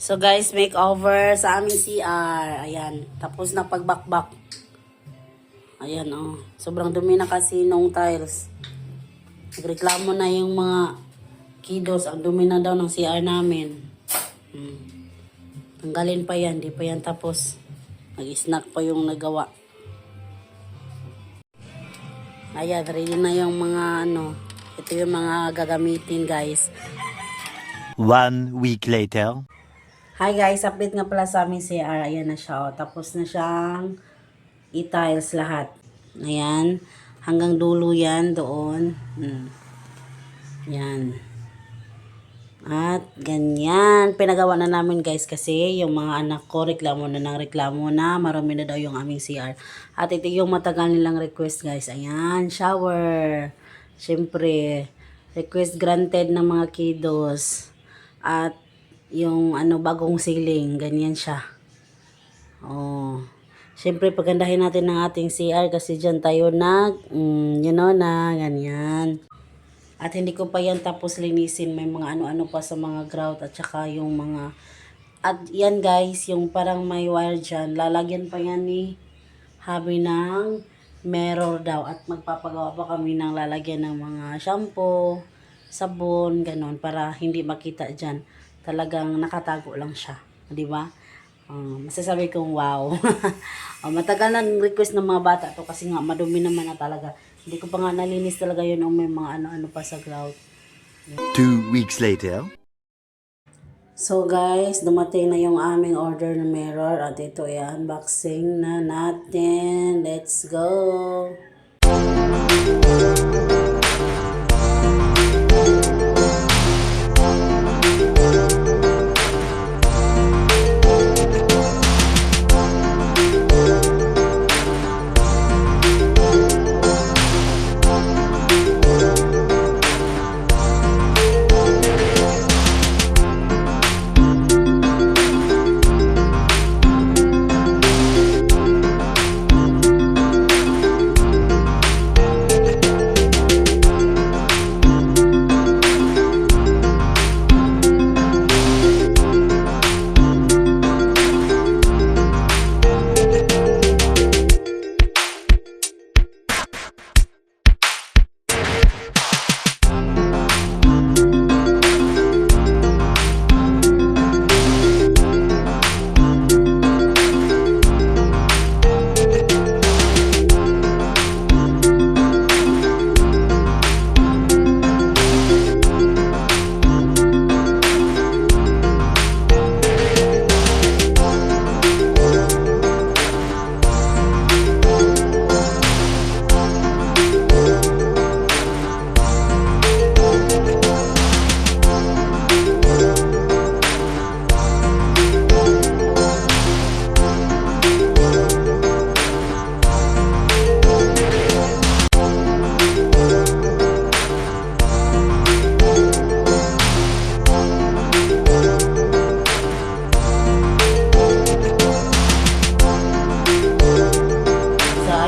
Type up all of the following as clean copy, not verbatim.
So guys, makeover sa aming CR. Ayan, tapos na pagbakbak. Ayan oh, sobrang dumi na kasi nung tiles. Nagreklamo na yung mga kiddos, ang dumi na daw ng CR namin. Tanggalin pa yan, di pa yan tapos. Nag-snack pa yung nagawa. Ayan, ready na yung mga ito yung mga gagamitin guys. 1 week later. Hi guys, update nga pala sa aming CR. Ayan na siya. Oh. Tapos na siyang i-tiles lahat. Ayan. Hanggang dulo yan doon. Yan. At ganyan. Pinagawa na namin guys kasi yung mga anak ko reklamo na marami na daw yung aming CR. At ito yung matagal nilang request guys. Ayan. Shower. Siyempre. Request granted ng mga kiddos. At yung bagong ceiling, ganyan siya. Oh. Siyempre pagandahin natin ng ating CR kasi diyan tayo na ganyan. At hindi ko pa yan tapos linisin, may mga ano-ano pa sa mga grout at saka yung mga yan guys, yung parang may wire diyan, lalagyan pa yan ni Habi ng mirror daw at magpapagawa pa kami ng lalagyan ng mga shampoo, sabon, ganon para hindi makita diyan. Talagang nakatago lang siya, di ba? Masasabi kong wow. Matagal na request ng mga bata to kasi nga madumi naman na talaga. Hindi ko pa nga nalinis talaga yun may mga ano-ano pa sa grout. 2 weeks later. So guys, dumating na yung aming order ng mirror at ito ay unboxing na natin. Let's go!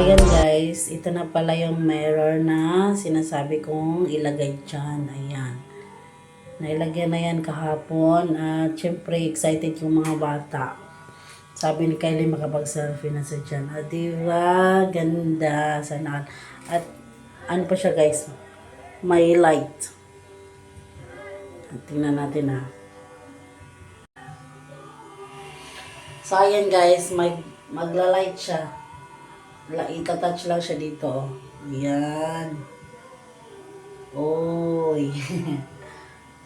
Ayan guys, ito na pala yung mirror na sinasabi kong ilagay dyan. Ayan. Nailagyan na yan kahapon at syempre excited yung mga bata. Sabi ni Kylie makapag-selfie na siya dyan. At diba, ganda. Sana. At ano pa siya guys, may light. At tingnan natin ha. So ayan guys, magla-light siya. Itatouch lang siya dito. Yan. Oy.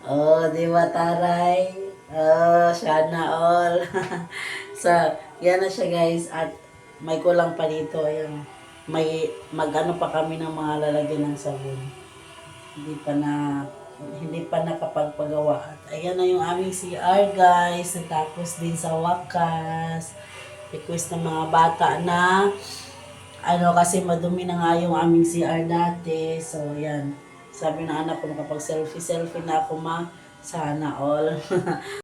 Oh, di ba taray? Oh, sana all. So, yan na siya guys. At may kulang pa dito. Ayan. May magano pa kami ng mga lalagyan ng sabon. Hindi pa nakapagpagawa. At ayan na yung aming CR guys. Natapos din sa wakas. Request ng mga bata na kasi madumi na nga yung aming CR dati. So, yan. Sabi ng anak ko, makapag-selfie na ako sana all.